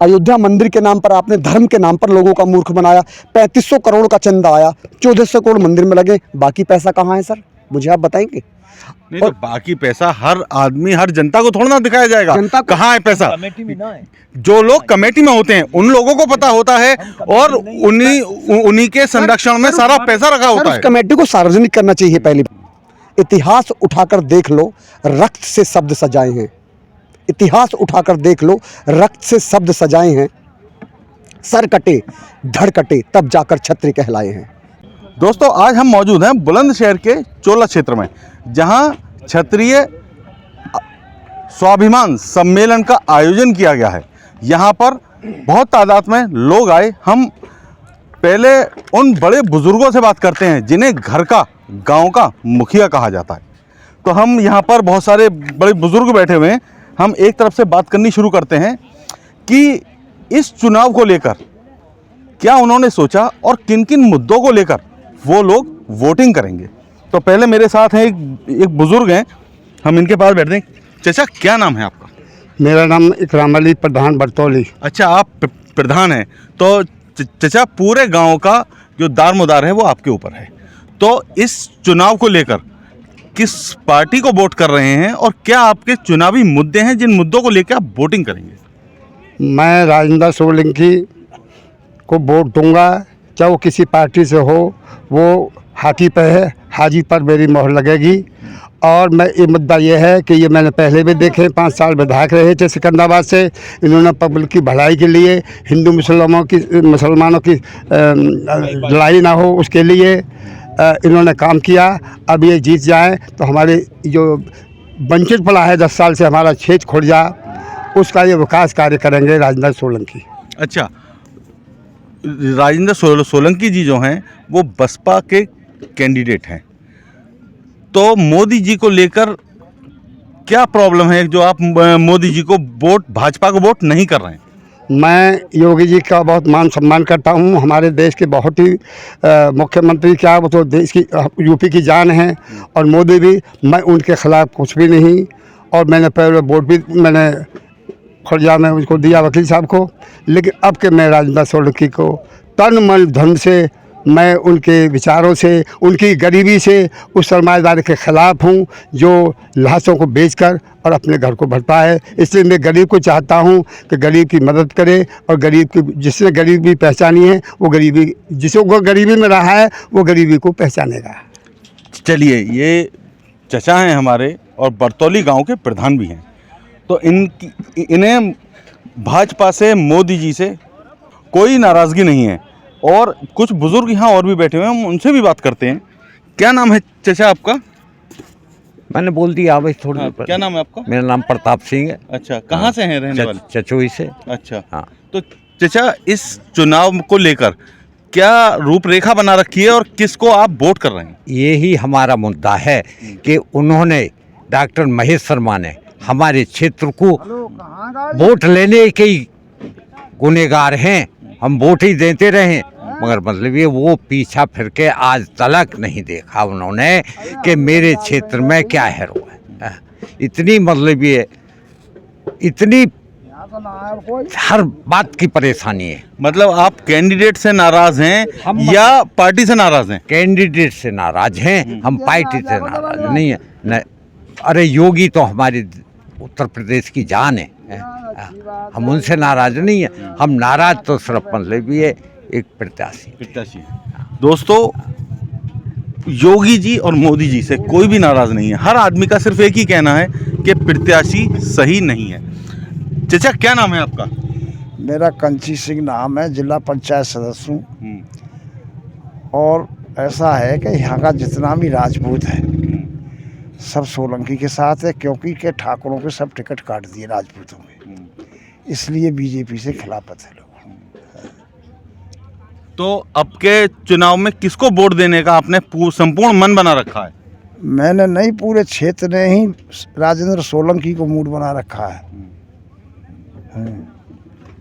अयोध्या मंदिर के नाम पर आपने धर्म के नाम पर लोगों का मूर्ख बनाया। 3500 करोड़ का चंदा आया, 1400 करोड़ मंदिर में लगे, बाकी पैसा कहाँ है सर? मुझे आप बताएंगे। नहीं तो बाकी पैसा हर आदमी, हर जनता को थोड़ा ना दिखाया जाएगा। जनता को कहाँ है पैसा? कमेटी में ना है। जो लोग कमेटी में होते हैं उन लोगों को पता होता है, और उन्हीं के संरक्षण में सारा पैसा रखा सर, होता उस है। कमेटी को सार्वजनिक करना चाहिए। पहली इतिहास उठाकर देख लो, रक्त से शब्द सजाए हैं। इतिहास उठाकर देख लो, रक्त से शब्द सजाए हैं। सर कटे, धड़ कटे, तब जाकर छत्री कहलाए हैं। दोस्तों, आज हम मौजूद हैं बुलंदशहर के चोला क्षेत्र में, जहां क्षत्रिय स्वाभिमान सम्मेलन का आयोजन किया गया है। यहां पर बहुत तादाद में लोग आए। हम पहले उन बड़े बुजुर्गों से बात करते हैं जिन्हें घर का, गांव का मुखिया कहा जाता है। तो हम यहां पर बहुत सारे बड़े बुजुर्ग बैठे हुए हैं। हम एक तरफ से बात करनी शुरू करते हैं कि इस चुनाव को लेकर क्या उन्होंने सोचा और किन किन मुद्दों को लेकर वो लोग वोटिंग करेंगे। तो पहले मेरे साथ हैं एक बुजुर्ग हैं, हम इनके पास बैठते हैं। चाचा, क्या नाम है आपका? मेरा नाम इकराम अली प्रधान बरतौली। अच्छा, आप प्रधान हैं। तो चाचा, पूरे गांव का जो दारमोदार है वो आपके ऊपर है। तो इस चुनाव को लेकर किस पार्टी को वोट कर रहे हैं और क्या आपके चुनावी मुद्दे हैं जिन मुद्दों को लेकर आप वोटिंग करेंगे? मैं राजेंद्र सोलंकी को वोट दूंगा, चाहे वो किसी पार्टी से हो। वो हाथी पर है, हाजी पर मेरी मोहर लगेगी। और मैं ये मुद्दा ये है कि ये मैंने पहले भी देखे, 5 साल विधायक रहे थे सिकंदराबाद से। इन्होंने पब्लिक की भलाई के लिए, हिंदू मुसलमानों की लड़ाई ना हो उसके लिए इन्होंने काम किया। अब ये जीत जाए तो हमारे जो वंचित पड़ा है 10 साल से हमारा क्षेत्र खुर्जा, उसका ये विकास कार्य करेंगे राजेंद्र सोलंकी। अच्छा, राजेंद्र सोलंकी जी जो हैं वो बसपा के कैंडिडेट हैं। तो मोदी जी को लेकर क्या प्रॉब्लम है जो आप मोदी जी को वोट, भाजपा को वोट नहीं कर रहे हैं? मैं योगी जी का बहुत मान सम्मान करता हूं। हमारे देश के बहुत ही मुख्यमंत्री, क्या वो तो देश की यूपी की जान है। और मोदी भी, मैं उनके खिलाफ कुछ भी नहीं। और मैंने पहले वोट भी मैंने खुर्जा में उसको दिया, वकील साहब को। लेकिन अब के मैं राजेंद्र सोलंकी को तन मन धन से, मैं उनके विचारों से, उनकी गरीबी से, उस सरमाएदारी के ख़िलाफ़ हूँ जो लाशों को बेचकर और अपने घर को भरता है। इसलिए मैं गरीब को चाहता हूँ कि गरीब की मदद करे, और गरीब की, जिसने गरीबी पहचानी है वो गरीबी, जिसको गरीबी में रहा है वो गरीबी को पहचानेगा। चलिए, ये चचा हैं हमारे और बरतौली गांव के प्रधान भी हैं। तो इन्हें भाजपा से, मोदी जी से कोई नाराज़गी नहीं है। और कुछ बुजुर्ग यहाँ और भी बैठे हुए हैं, हम उनसे भी बात करते हैं। क्या नाम है चाचा आपका? मैंने बोल दिया भाई थोड़ी देर पर। क्या नाम है आपका? मेरा नाम प्रताप सिंह है। अच्छा, कहाँ से हैं रहने वाले? चचोई से। अच्छा, हाँ। तो चाचा, इस चुनाव को लेकर क्या रूपरेखा बना रखी है और किसको आप वोट कर रहे हैं? यही हमारा मुद्दा है कि उन्होंने, डॉक्टर महेश शर्मा ने हमारे क्षेत्र को वोट लेने के ही गुनहगार हैं। हम वोट ही देते रहे, मगर मतलब ये वो पीछा फिर के आज तलक नहीं देखा उन्होंने कि मेरे क्षेत्र में क्या है रो है। इतनी मतलब ये, इतनी हर बात की परेशानी है। मतलब आप कैंडिडेट से नाराज हैं या पार्टी से नाराज हैं? कैंडिडेट से नाराज हैं, हम पार्टी से नाराज नहीं है। न, अरे योगी तो हमारे उत्तर प्रदेश की जान है। हम उनसे नाराज नहीं है। हम नाराज तो सिर्फ मतलब ये एक प्रत्याशी। दोस्तों, योगी जी और मोदी जी से कोई भी नाराज नहीं है। हर आदमी का सिर्फ एक ही कहना है कि प्रत्याशी सही नहीं है। चाचा, क्या नाम है आपका? मेरा कंची सिंह नाम है, जिला पंचायत सदस्य हूँ। और ऐसा है कि यहाँ का जितना भी राजपूत है सब सोलंकी के साथ है, क्योंकि के ठाकुरों के सब टिकट काट दिए राजपूतों में, इसलिए बीजेपी से खिलाफत है लोग। तो अब के चुनाव में किसको वोट देने का आपने संपूर्ण मन बना रखा है? मैंने नहीं, पूरे क्षेत्र ने ही राजेंद्र सोलंकी को मूड बना रखा है।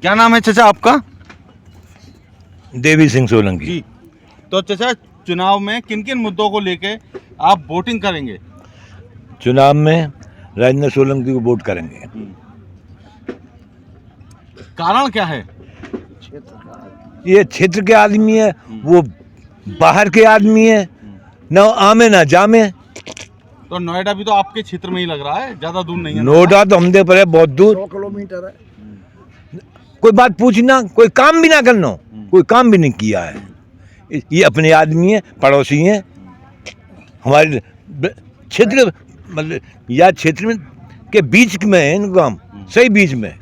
क्या नाम है चाचा आपका? देवी सिंह सोलंकी जी। तो चाचा, चुनाव में किन किन मुद्दों को लेके आप वोटिंग करेंगे? चुनाव में राजेंद्र सोलंकी को वोट करेंगे। कारण क्या है? ये क्षेत्र के आदमी है, वो बाहर के आदमी है, न आमे ना जामे। तो नोएडा भी तो आपके क्षेत्र में ही लग रहा है, ज्यादा दूर नहीं है। नोएडा तो हमदे पर है बहुत दूर। 100 किलोमीटर है। कोई बात पूछना, कोई काम भी ना करना, कोई काम भी नहीं किया है। ये अपने आदमी है, पड़ोसी हैं हमारे क्षेत्र, मतलब या क्षेत्र में के बीच में है इनका काम, सही बीच में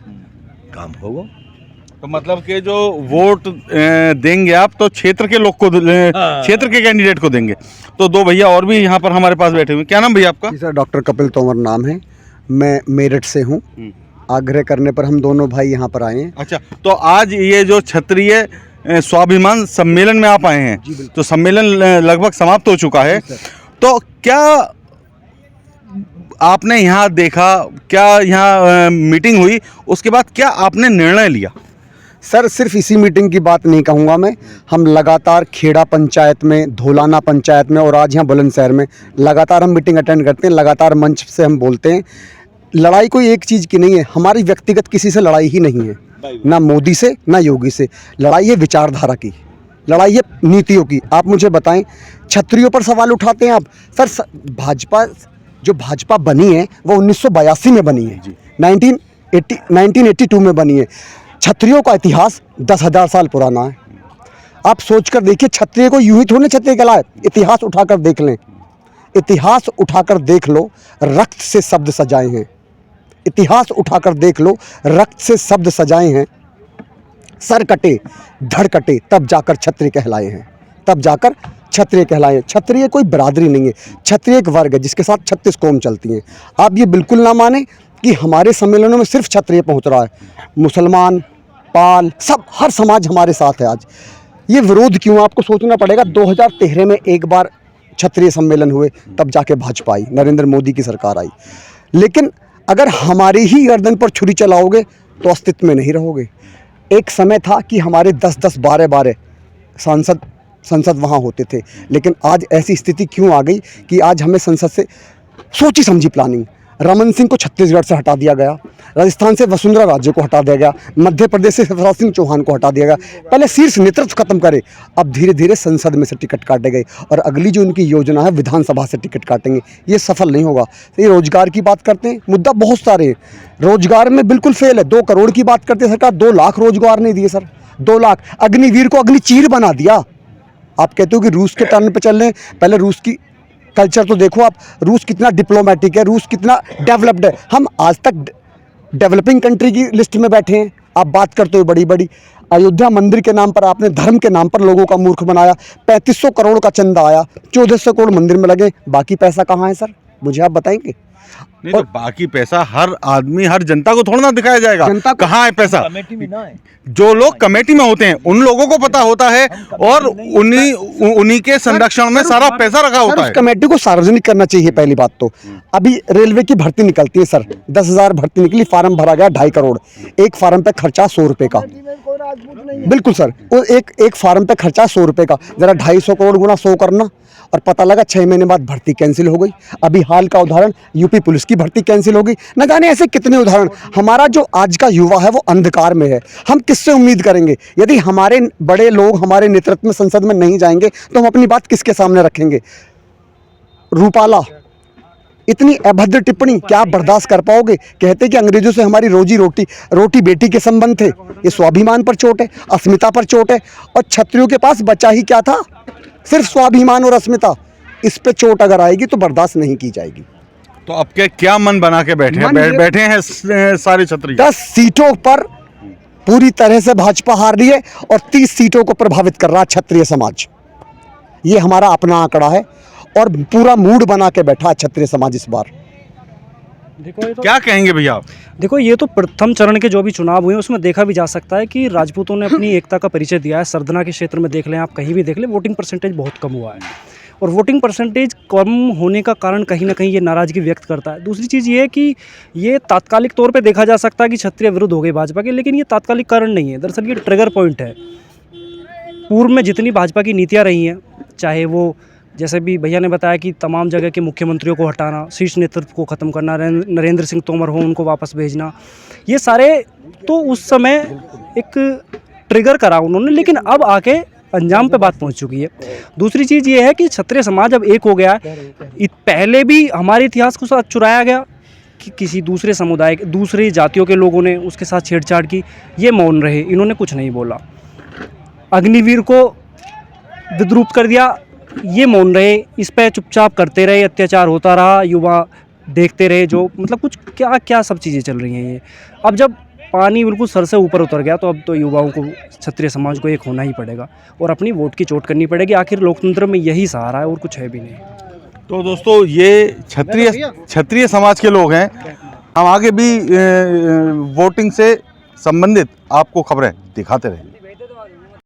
काम होगा। तो मतलब कि जो वोट देंगे आप तो क्षेत्र के लोग को, क्षेत्र के कैंडिडेट को देंगे। तो दो भैया और भी यहाँ पर हमारे पास बैठे हुए, क्या नाम भैया आपका? जी सर, डॉक्टर कपिल तोमर नाम है, मैं मेरठ से हूँ। आग्रह करने पर हम दोनों भाई यहाँ पर आए हैं। अच्छा, तो आज ये जो क्षत्रिय स्वाभिमान सम्मेलन में आप आए हैं, तो सम्मेलन लगभग समाप्त हो चुका है, तो क्या आपने यहाँ देखा, क्या यहाँ मीटिंग हुई, उसके बाद क्या आपने निर्णय लिया? सर सिर्फ इसी मीटिंग की बात नहीं कहूँगा मैं, हम लगातार खेड़ा पंचायत में, धोलाना पंचायत में और आज यहाँ बुलंदशहर में लगातार हम मीटिंग अटेंड करते हैं, लगातार मंच से हम बोलते हैं। लड़ाई कोई एक चीज़ की नहीं है, हमारी व्यक्तिगत किसी से लड़ाई ही नहीं है, ना मोदी से ना योगी से। लड़ाई है विचारधारा की, लड़ाई है नीतियों की। आप मुझे बताएं, क्षत्रियों पर सवाल उठाते हैं आप। सर भाजपा, जो भाजपा बनी है वो 1982 में बनी है, 1982 में बनी है। क्षत्रियों का इतिहास 10,000 साल पुराना है। आप सोचकर देखिए, क्षत्रिय को यूं ही थोड़े क्षत्रिय कहलाए। इतिहास उठाकर देख लें, इतिहास उठाकर देख लो, रक्त से शब्द सजाए हैं। इतिहास उठाकर देख लो, रक्त से शब्द सजाए हैं। सर कटे, धड़ कटे, तब जाकर क्षत्रिय कहलाए हैं, तब जाकर क्षत्रिय कहलाए हैं। क्षत्रिय कोई बरादरी नहीं है, क्षत्रिय एक वर्ग है जिसके साथ 36 कौम चलती हैं। आप ये बिल्कुल ना माने कि हमारे सम्मेलनों में सिर्फ क्षत्रिय पहुंच रहा है, मुसलमान, पाल, सब हर समाज हमारे साथ है। आज ये विरोध क्यों, आपको सोचना पड़ेगा। 2013 में एक बार क्षत्रिय सम्मेलन हुए, तब जाके भाजपा आई, नरेंद्र मोदी की सरकार आई। लेकिन अगर हमारी ही गर्दन पर छुरी चलाओगे तो अस्तित्व में नहीं रहोगे। एक समय था कि हमारे 10-10, 12-12 संसद वहाँ होते थे, लेकिन आज ऐसी स्थिति क्यों आ गई कि आज हमें संसद से सोची समझी प्लानिंग, रमन सिंह को छत्तीसगढ़ से हटा दिया गया, राजस्थान से वसुंधरा राजे को हटा दिया गया, मध्य प्रदेश से शिवराज सिंह चौहान को हटा दिया गया। पहले शीर्ष नेतृत्व खत्म करे, अब धीरे धीरे संसद में से टिकट काटे गए और अगली जो उनकी योजना है विधानसभा से टिकट काटेंगे। ये सफल नहीं होगा। तो ये रोजगार की बात करते हैं, मुद्दा बहुत सारे हैं, रोजगार में बिल्कुल फेल है। 2 करोड़ की बात करते हैं, सरकार 2 लाख रोजगार नहीं दिए सर, 2 लाख। अग्निवीर को अग्नि चीर बना दिया। आप कहते हो कि रूस के टर्न पे चल रहे हैं, पहले रूस की कल्चर तो देखो आप, रूस कितना डिप्लोमेटिक है, रूस कितना डेवलप्ड है। हम आज तक डेवलपिंग कंट्री की लिस्ट में बैठे हैं। आप बात करते हो बड़ी बड़ी, अयोध्या मंदिर के नाम पर आपने, धर्म के नाम पर लोगों का मूर्ख बनाया। 3500 करोड़ का चंदा आया, 1400 करोड़ मंदिर में लगे, बाकी पैसा कहाँ है सर, मुझे आप बताएंगे? नहीं तो बाकी पैसा हर आदमी, हर जनता को थोड़ा ना दिखाया जाएगा, जनता को कहाँ है पैसा। कमेटी में ना है, जो लोग कमेटी में होते हैं उन लोगों को पता होता है, और उन्हीं के संरक्षण में सारा पैसा रखा होता उस है। कमेटी को सार्वजनिक करना चाहिए पहली बात तो। अभी रेलवे की भर्ती निकलती है सर, 10,000 भर्ती निकली, फार्म भरा गया 2.5 करोड़, एक फार्म पे खर्चा 100 रुपए का। बिल्कुल सर, वो एक फार्म पे खर्चा 100 रुपए का, जरा 250 करोड़ गुना 100 करना, और पता लगा 6 महीने बाद भर्ती कैंसिल हो गई। अभी हाल का उदाहरण, यूपी पुलिस की भर्ती कैंसिल हो गई। न जाने ऐसे कितने उदाहरण। हमारा जो आज का युवा है वो अंधकार में है। हम किससे उम्मीद करेंगे? यदि हमारे बड़े लोग हमारे नेतृत्व में संसद में नहीं जाएंगे तो हम अपनी बात किसके सामने रखेंगे? रूपाला, इतनी अभद्र टिप्पणी क्या आप बर्दाश्त कर पाओगे? कहते कि अंग्रेजों से हमारी रोटी बेटी के संबंध थे। ये स्वाभिमान पर चोट है, अस्मिता पर चोट है, और क्षत्रियों के पास बचा ही क्या था? सिर्फ स्वाभिमान और अस्मिता। इस पे चोट अगर आएगी तो बर्दाश्त नहीं की जाएगी। तो अब के क्या मन बना के बैठे हैं सारे क्षत्रिय? 10 सीटों पर पूरी तरह से भाजपा हार रही है और 30 सीटों को प्रभावित कर रहा है क्षत्रिय समाज। ये हमारा अपना आंकड़ा है और पूरा मूड बना के बैठा है क्षत्रिय समाज इस बार। देखो ये तो, क्या कहेंगे भैया आप? देखो ये तो प्रथम चरण के जो भी चुनाव हुए उसमें देखा भी जा सकता है कि राजपूतों ने अपनी एकता का परिचय दिया है। सरदना के क्षेत्र में देख लें, आप कहीं भी देख लें, वोटिंग परसेंटेज बहुत कम हुआ है, और वोटिंग परसेंटेज कम होने का कारण कहीं ना कहीं ये नाराज़गी व्यक्त करता है। दूसरी चीज़ ये है कि ये तात्कालिक तौर पे देखा जा सकता है कि क्षत्रिय विरुद्ध हो गई भाजपा के, लेकिन ये तात्कालिक कारण नहीं है। दरअसल ये ट्रिगर पॉइंट है। पूर्व में जितनी भाजपा की नीतियाँ रही हैं, चाहे वो जैसे भी भैया ने बताया कि तमाम जगह के मुख्यमंत्रियों को हटाना, शीर्ष नेतृत्व को ख़त्म करना, नरेंद्र सिंह तोमर हो उनको वापस भेजना, ये सारे तो उस समय एक ट्रिगर करा उन्होंने, लेकिन अब आके अंजाम पे बात पहुंच चुकी है। दूसरी चीज़ ये है कि क्षत्रिय समाज अब एक हो गया है। पहले भी हमारे इतिहास को साथ चुराया गया कि किसी दूसरे समुदाय, दूसरी जातियों के लोगों ने उसके साथ छेड़छाड़ की, ये मौन रहे, इन्होंने कुछ नहीं बोला। अग्निवीर को विद्रूप कर दिया, ये मौन रहे, इस पे चुपचाप करते रहे, अत्याचार होता रहा, युवा देखते रहे, जो मतलब कुछ क्या क्या सब चीज़ें चल रही हैं ये। अब जब पानी बिल्कुल सर से ऊपर उतर गया तो अब तो युवाओं को, क्षत्रिय समाज को एक होना ही पड़ेगा और अपनी वोट की चोट करनी पड़ेगी। आखिर लोकतंत्र में यही सहारा है और कुछ है भी नहीं। तो दोस्तों ये क्षत्रिय समाज के लोग हैं। हम आगे भी वोटिंग से संबंधित आपको खबरें दिखाते रहेंगे।